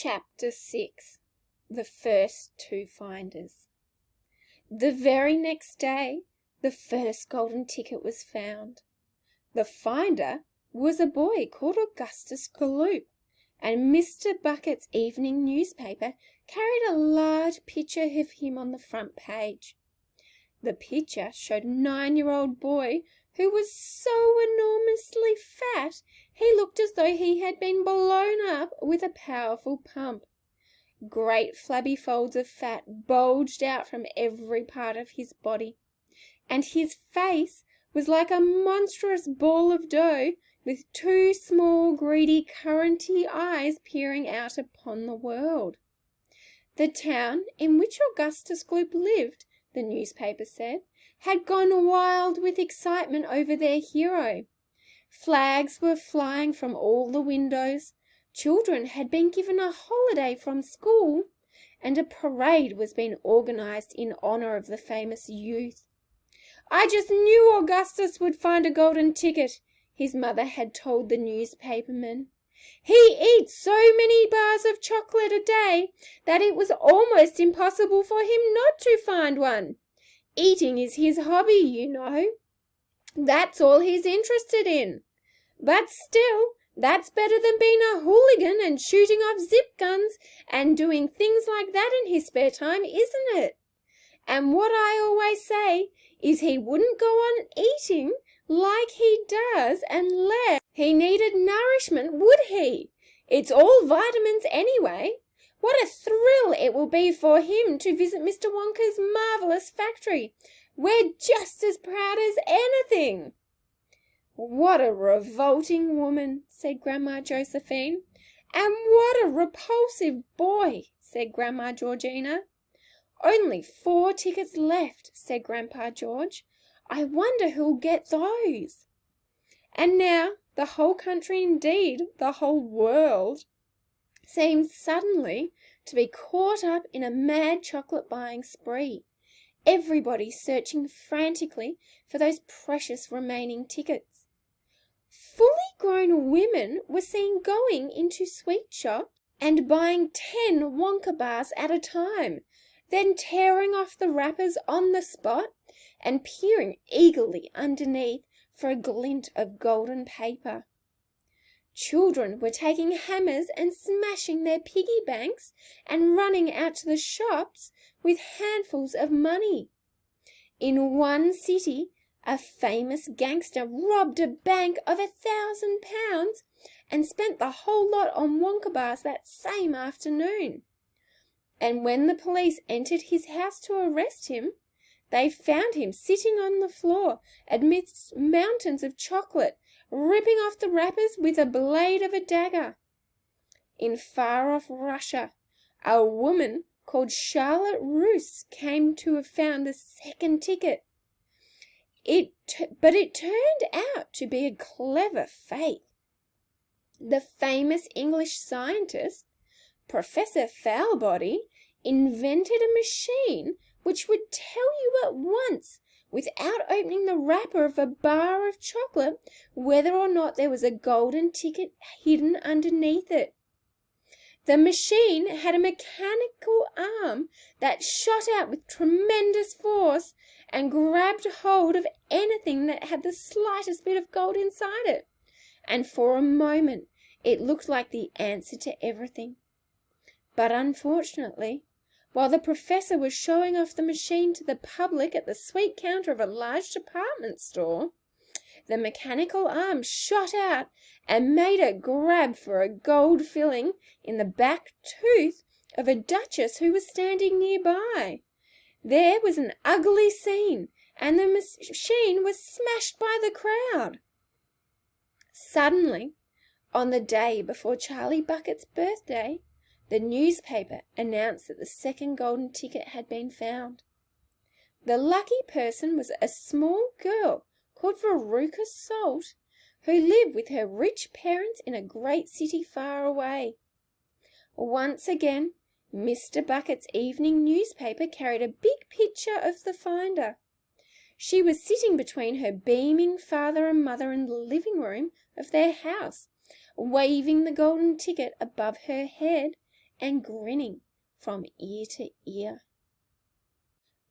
Chapter 6. The First Two Finders. The very next day, the first golden ticket was found. The finder was a boy called Augustus Gloop, and Mr. Bucket's evening newspaper carried a large picture of him on the front page. The picture showed a 9-year-old boy who was so enormously fat he looked as though he had been blown up with a powerful pump. Great flabby folds of fat bulged out from every part of his body, and his face was like a monstrous ball of dough with two small, greedy, curranty eyes peering out upon the world. The town in which Augustus Gloop lived, the newspaper said, had gone wild with excitement over their hero. Flags were flying from all the windows, children had been given a holiday from school, and a parade was being organised in honour of the famous youth. "I just knew Augustus would find a golden ticket," his mother had told the newspaperman. "He eats so many bars of chocolate a day that it was almost impossible for him not to find one. Eating is his hobby, you know. That's all he's interested in. But still, that's better than being a hooligan and shooting off zip guns and doing things like that in his spare time, isn't it? And what I always say is he wouldn't go on eating like he does unless he needed nourishment, would he? It's all vitamins anyway. What a thrill it will be for him to visit Mr. Wonka's marvellous factory. We're just as proud as anything." "What a revolting woman," said Grandma Josephine. "And what a repulsive boy," said Grandma Georgina. "Only 4 tickets left," said Grandpa George. "I wonder who'll get those." And now the whole country, indeed the whole world, seemed suddenly to be caught up in a mad chocolate-buying spree, everybody searching frantically for those precious remaining tickets. Fully grown women were seen going into sweet shops and buying 10 Wonka bars at a time, then tearing off the wrappers on the spot and peering eagerly underneath for a glint of golden paper. Children were taking hammers and smashing their piggy banks and running out to the shops with handfuls of money. In one city, a famous gangster robbed a bank of £1,000 and spent the whole lot on Wonka bars that same afternoon. And when the police entered his house to arrest him, they found him sitting on the floor amidst mountains of chocolate, ripping off the wrappers with a blade of a dagger. In far-off Russia, a woman called Charlotte Russe came to have found the second ticket. But it turned out to be a clever fake. The famous English scientist, Professor Foulbody, invented a machine which would tell you at once, without opening the wrapper of a bar of chocolate, whether or not there was a golden ticket hidden underneath it. The machine had a mechanical arm that shot out with tremendous force and grabbed hold of anything that had the slightest bit of gold inside it, and for a moment it looked like the answer to everything. But unfortunately, while the professor was showing off the machine to the public at the sweet counter of a large department store, the mechanical arm shot out and made a grab for a gold filling in the back tooth of a duchess who was standing nearby. There was an ugly scene, and the machine was smashed by the crowd. Suddenly, on the day before Charlie Bucket's birthday, the newspaper announced that the second golden ticket had been found. The lucky person was a small girl called Veruca Salt, who lived with her rich parents in a great city far away. Once again, Mr. Bucket's evening newspaper carried a big picture of the finder. She was sitting between her beaming father and mother in the living room of their house, waving the golden ticket above her head and grinning from ear to ear.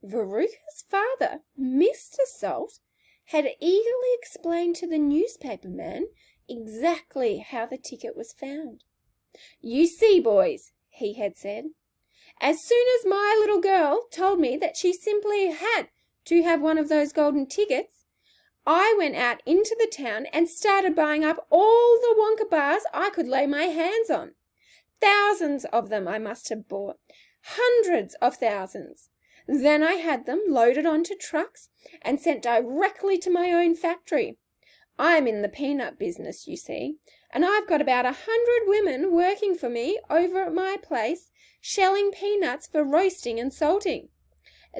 Veruca's father, Mr. Salt, had eagerly explained to the newspaper man exactly how the ticket was found. "You see, boys," he had said, "as soon as my little girl told me that she simply had to have one of those golden tickets, I went out into the town and started buying up all the Wonka bars I could lay my hands on. Thousands of them I must have bought, hundreds of thousands. Then I had them loaded onto trucks and sent directly to my own factory. I'm in the peanut business, you see, and I've got about 100 women working for me over at my place, shelling peanuts for roasting and salting.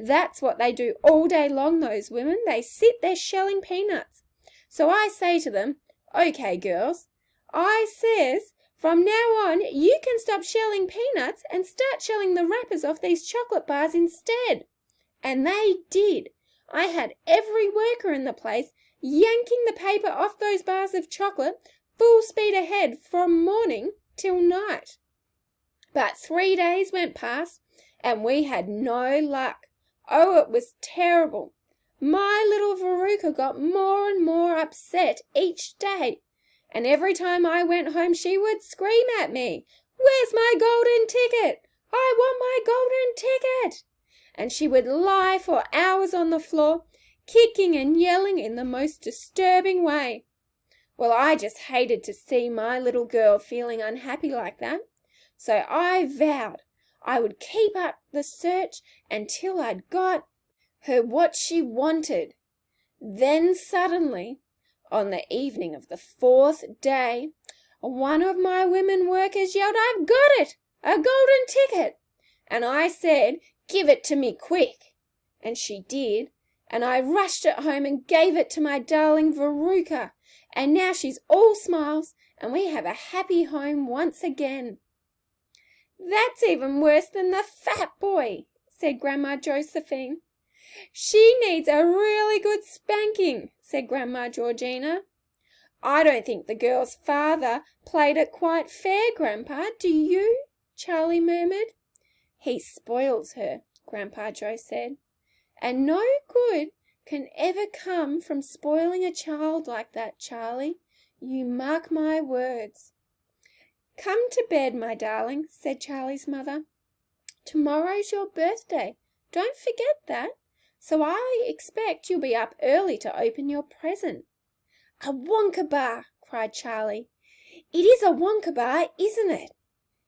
That's what they do all day long, those women. They sit there shelling peanuts. So I say to them, 'Okay, girls,' I says, 'from now on you can stop shelling peanuts and start shelling the wrappers off these chocolate bars instead.' And they did. I had every worker in the place yanking the paper off those bars of chocolate full speed ahead from morning till night. But 3 days went past and we had no luck. Oh, it was terrible. My little Veruca got more and more upset each day, and every time I went home she would scream at me, 'Where's my golden ticket? I want my golden ticket!' And she would lie for hours on the floor, kicking and yelling in the most disturbing way. Well, I just hated to see my little girl feeling unhappy like that, so I vowed I would keep up the search until I'd got her what she wanted. Then suddenly, on the evening of the 4th day, one of my women workers yelled, 'I've got it! A golden ticket!' And I said, 'Give it to me quick!' And she did, and I rushed it home and gave it to my darling Veruca, and now she's all smiles and we have a happy home once again." "That's even worse than the fat boy," said Grandma Josephine. "She needs a really good spanking," said Grandma Georgina. "I don't think the girl's father played it quite fair, Grandpa, do you?" Charlie murmured. "He spoils her," Grandpa Joe said, "and no good can ever come from spoiling a child like that, Charlie. You mark my words." "Come to bed, my darling," said Charlie's mother. "Tomorrow's your birthday. Don't forget that. So I expect you'll be up early to open your present." "A Wonka bar!" cried Charlie. "It is a Wonka bar, isn't it?"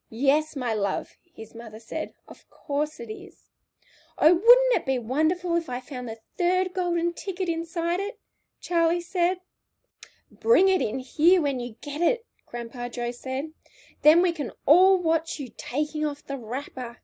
"Yes, my love," his mother said. "Of course it is." "Oh, wouldn't it be wonderful if I found the 3rd golden ticket inside it?" Charlie said. "Bring it in here when you get it," Grandpa Joe said. "Then we can all watch you taking off the wrapper."